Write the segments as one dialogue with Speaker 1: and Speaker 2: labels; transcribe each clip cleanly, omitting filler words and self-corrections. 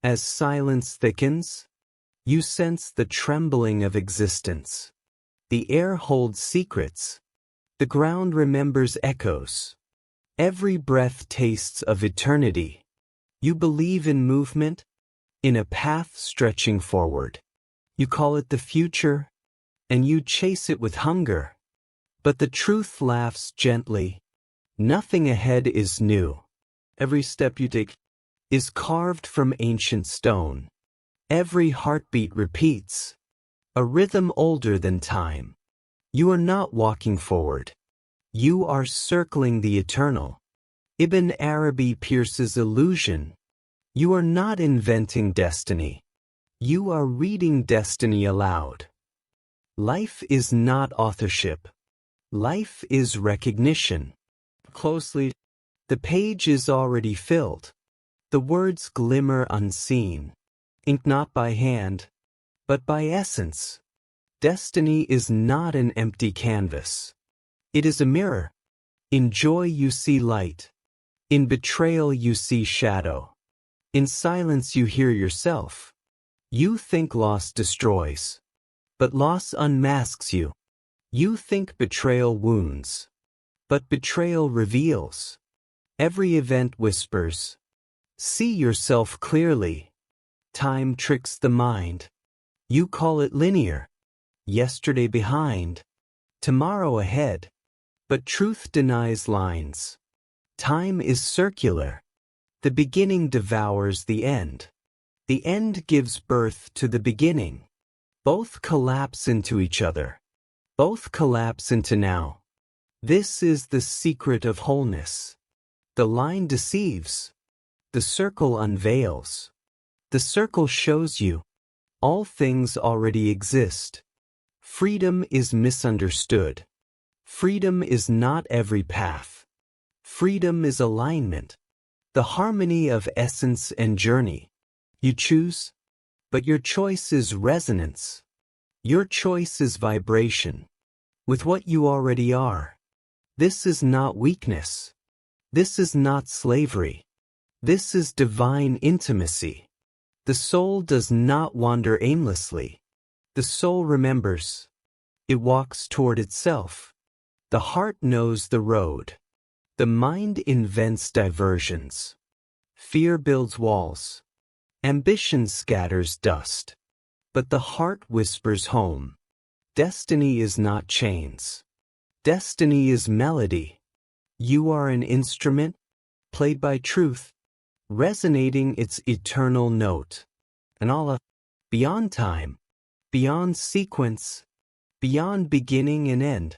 Speaker 1: As silence thickens, you sense the trembling of existence. The air holds secrets. The ground remembers echoes. Every breath tastes of eternity. You believe in movement, in a path stretching forward. You call it the future, and you chase it with hunger. But the truth laughs gently. Nothing ahead is new. Every step you take is carved from ancient stone. Every heartbeat repeats, a rhythm older than time. You are not walking forward. You are circling the eternal. Ibn Arabi pierces illusion. You are not inventing destiny. You are reading destiny aloud. Life is not authorship. Life is recognition. Closely, the page is already filled. The words glimmer unseen, inked not by hand, but by essence. Destiny is not an empty canvas. It is a mirror. In joy you see light. In betrayal you see shadow. In silence you hear yourself. You think loss destroys, but loss unmasks you. You think betrayal wounds, but betrayal reveals. Every event whispers, see yourself clearly. Time tricks the mind. You call it linear. Yesterday behind, tomorrow ahead. But truth denies lines. Time is circular. The beginning devours the end. The end gives birth to the beginning. Both collapse into each other. Both collapse into now. This is the secret of wholeness. The line deceives. The circle unveils. The circle shows you. All things already exist. Freedom is misunderstood. Freedom is not every path. Freedom is alignment. The harmony of essence and journey. You choose, but your choice is resonance. Your choice is vibration. With what you already are. This is not weakness. This is not slavery. This is divine intimacy. The soul does not wander aimlessly. The soul remembers. It walks toward itself. The heart knows the road. The mind invents diversions. Fear builds walls. Ambition scatters dust. But the heart whispers home. Destiny is not chains. Destiny is melody. You are an instrument, played by truth, resonating its eternal note. And Allah, beyond time, beyond sequence, beyond beginning and end,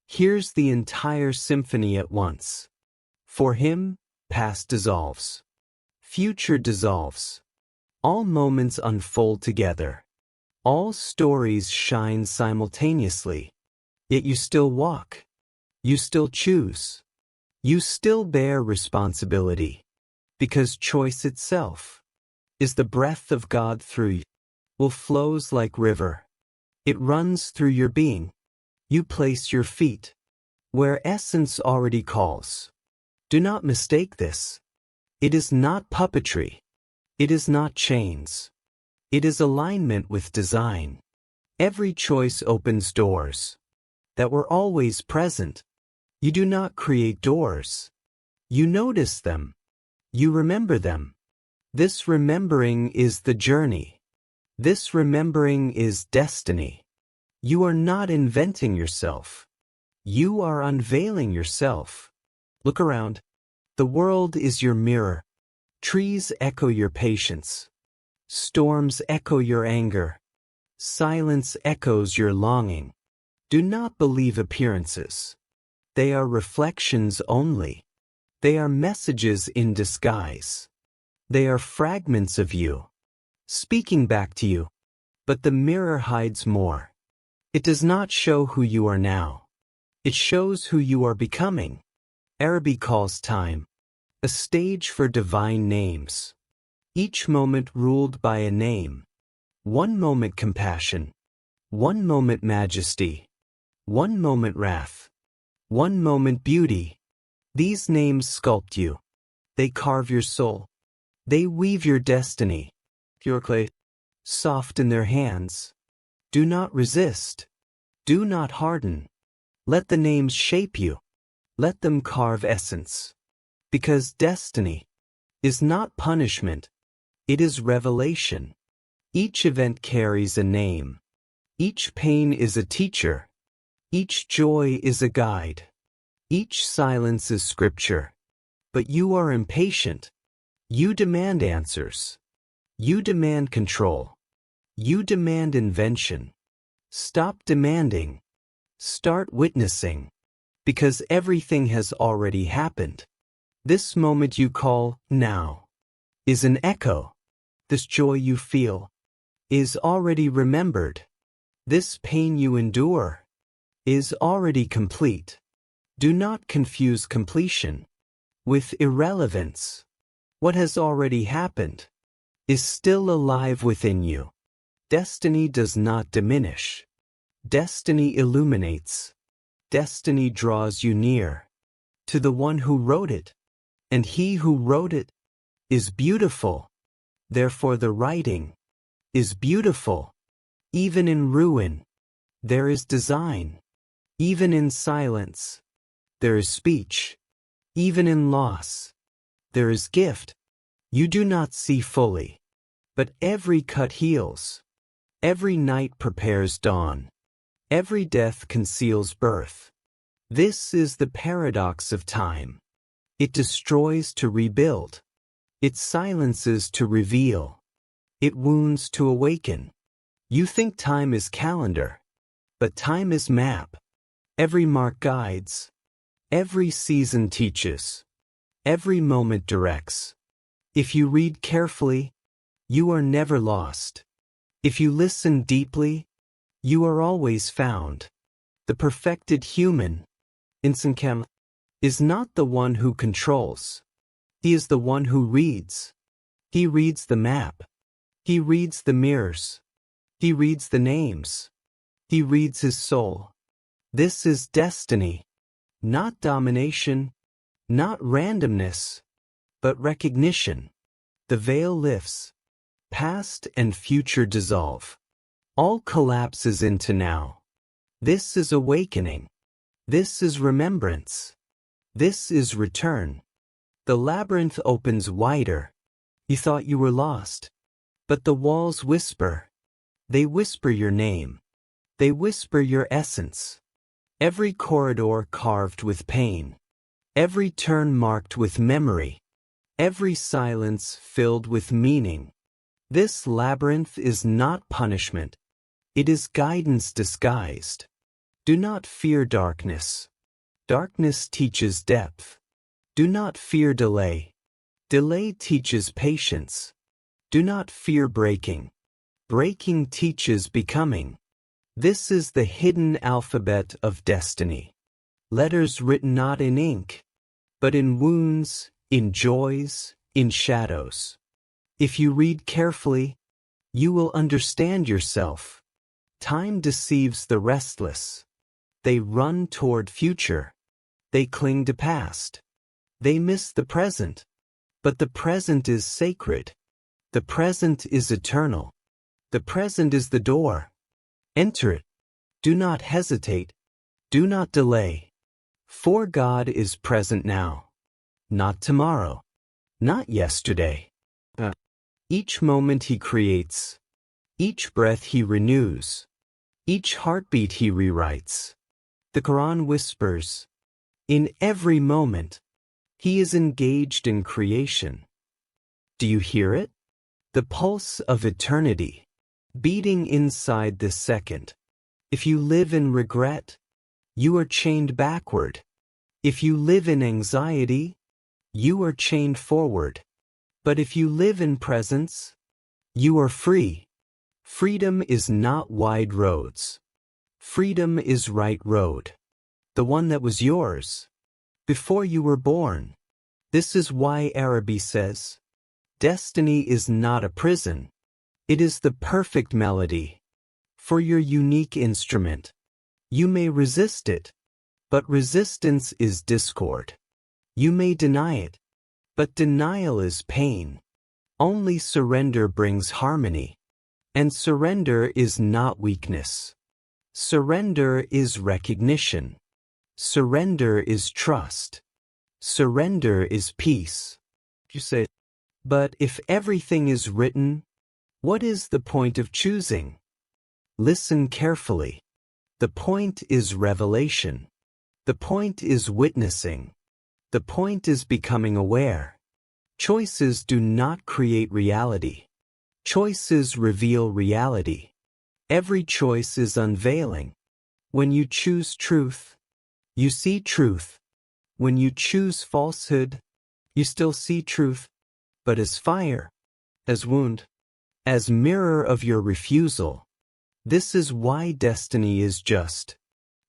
Speaker 1: hears the entire symphony at once. For him, past dissolves. Future dissolves. All moments unfold together. All stories shine simultaneously. Yet you still walk. You still choose. You still bear responsibility. Because choice itself is the breath of God through you. Will flows like river. It runs through your being. You place your feet where essence already calls. Do not mistake this. It is not puppetry. It is not chains. It is alignment with design. Every choice opens doors that were always present. You do not create doors. You notice them. You remember them. This remembering is the journey. This remembering is destiny. You are not inventing yourself. You are unveiling yourself. Look around. The world is your mirror. Trees echo your patience. Storms echo your anger. Silence echoes your longing. Do not believe appearances. They are reflections only. They are messages in disguise. They are fragments of you, speaking back to you. But the mirror hides more. It does not show who you are now. It shows who you are becoming. Arabi calls time a stage for divine names. Each moment ruled by a name. One moment compassion. One moment majesty. One moment wrath. One moment beauty. These names sculpt you. They carve your soul. They weave your destiny. pure clay, soft in their hands. Do not resist. Do not harden. Let the names shape you. Let them carve essence. Because destiny is not punishment. It is revelation. Each event carries a name. Each pain is a teacher. Each joy is a guide. Each silence is scripture. But you are impatient. You demand answers. You demand control. You demand invention. Stop demanding. Start witnessing. Because everything has already happened. This moment you call now is an echo. This joy you feel is already remembered. This pain you endure is already complete. Do not confuse completion with irrelevance. What has already happened is still alive within you. Destiny does not diminish. Destiny illuminates. Destiny draws you near to the one who wrote it, and he who wrote it is beautiful. Therefore the writing is beautiful. Even in ruin, there is design. Even in silence, there is speech. Even in loss, there is gift. You do not see fully, but every cut heals. Every night prepares dawn. Every death conceals birth. This is the paradox of time. It destroys to rebuild. It silences to reveal. It wounds to awaken. You think time is calendar, but time is map. Every mark guides. Every season teaches. Every moment directs. If you read carefully, you are never lost. If you listen deeply, you are always found. The perfected human, Insankam, is not the one who controls. He is the one who reads. He reads the map. He reads the mirrors. He reads the names. He reads his soul. This is destiny. Not domination, not randomness, but recognition. The veil lifts. Past and future dissolve. All collapses into now. This is awakening. This is remembrance. This is return. The labyrinth opens wider. You thought you were lost. But the walls whisper. They whisper your name. They whisper your essence. Every corridor carved with pain. Every turn marked with memory. Every silence filled with meaning. This labyrinth is not punishment. It is guidance disguised. Do not fear darkness. Darkness teaches depth. Do not fear delay. Delay teaches patience. Do not fear breaking. Breaking teaches becoming. This is the hidden alphabet of destiny. Letters written not in ink, but in wounds, in joys, in shadows. If you read carefully, you will understand yourself. Time deceives the restless. They run toward future. They cling to past. They miss the present. But the present is sacred. The present is eternal. The present is the door. Enter it. Do not hesitate. Do not delay. For God is present now. Not tomorrow. Not yesterday. Each moment He creates. Each breath He renews. Each heartbeat He rewrites. The Quran whispers, in every moment, He is engaged in creation. Do you hear it? The pulse of eternity, beating inside this second. If you live in regret, you are chained backward. If you live in anxiety, you are chained forward. But if you live in presence, you are free. Freedom is not wide roads. Freedom is right road. The one that was yours before you were born. This is why Arabi says, destiny is not a prison. It is the perfect melody. For your unique instrument. You may resist it, but resistance is discord. You may deny it, but denial is pain. Only surrender brings harmony. And surrender is not weakness. Surrender is recognition. Surrender is trust. Surrender is peace. You say, but if everything is written, what is the point of choosing? Listen carefully. The point is revelation. The point is witnessing. The point is becoming aware. Choices do not create reality. Choices reveal reality. Every choice is unveiling. When you choose truth, you see truth. When you choose falsehood, you still see truth, but as fire, as wound, as mirror of your refusal. This is why destiny is just.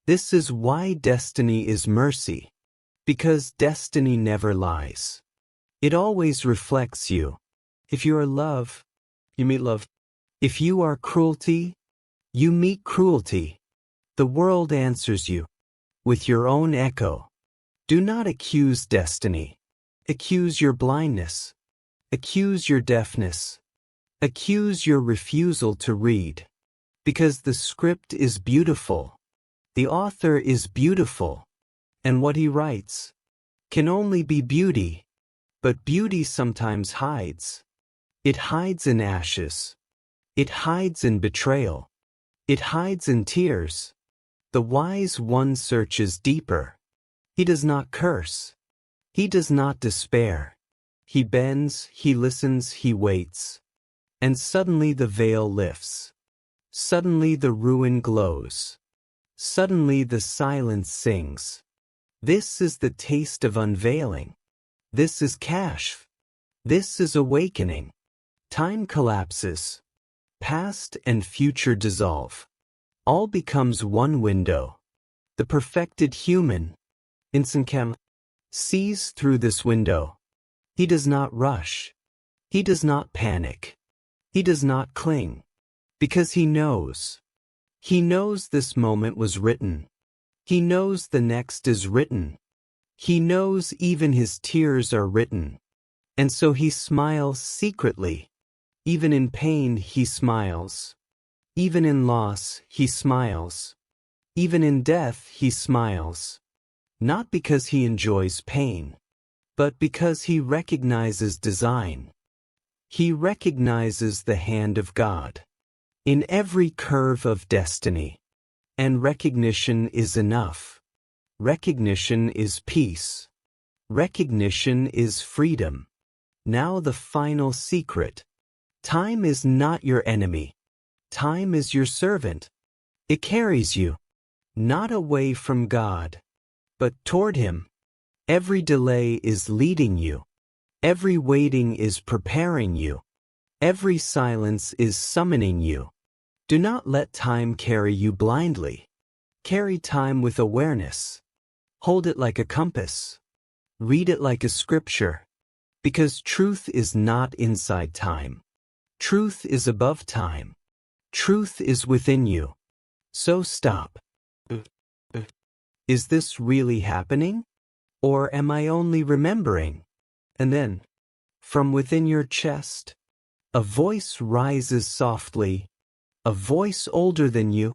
Speaker 1: This is why destiny is mercy. Because destiny never lies. It always reflects you. If you are love, you meet love. If you are cruelty, you meet cruelty. The world answers you with your own echo. Do not accuse destiny. Accuse your blindness. Accuse your deafness. Accuse your refusal to read. Because the script is beautiful. The author is beautiful. And what he writes can only be beauty. But beauty sometimes hides. It hides in ashes. It hides in betrayal. It hides in tears. The wise one searches deeper. He does not curse. He does not despair. He bends, he listens, he waits. And suddenly the veil lifts. Suddenly the ruin glows. Suddenly the silence sings. This is the taste of unveiling. This is kashf. This is awakening. Time collapses. Past and future dissolve. All becomes one window. The perfected human, Insankam, sees through this window. He does not rush. He does not panic. He does not cling. Because he knows. He knows this moment was written. He knows the next is written. He knows even his tears are written. And so he smiles secretly. Even in pain he smiles. Even in loss he smiles. Even in death he smiles. Not because he enjoys pain, but because he recognizes design. He recognizes the hand of God in every curve of destiny. And recognition is enough. Recognition is peace. Recognition is freedom. Now the final secret. Time is not your enemy. Time is your servant. It carries you, not away from God, but toward Him. Every delay is leading you. Every waiting is preparing you. Every silence is summoning you. Do not let time carry you blindly. Carry time with awareness. Hold it like a compass. Read it like a scripture. Because truth is not inside time. Truth is above time. Truth is within you. So stop. Is this really happening? Or am I only remembering? And then, from within your chest, a voice rises softly, a voice older than you,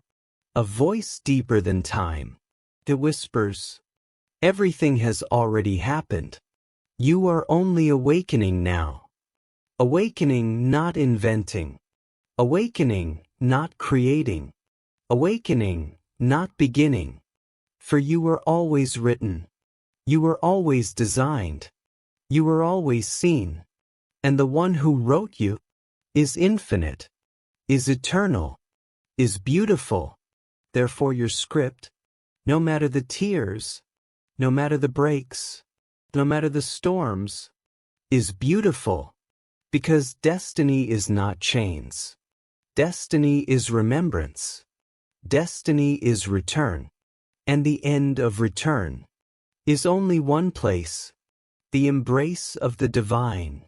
Speaker 1: a voice deeper than time. It whispers, everything has already happened. You are only awakening now. Awakening, not inventing. Awakening, not creating. Awakening, not beginning. For you were always written. You were always designed. You were always seen. And the one who wrote you is infinite, is eternal, is beautiful. Therefore your script, no matter the tears, no matter the breaks, no matter the storms, is beautiful. Because destiny is not chains. Destiny is remembrance. Destiny is return. And the end of return is only one place, the embrace of the divine.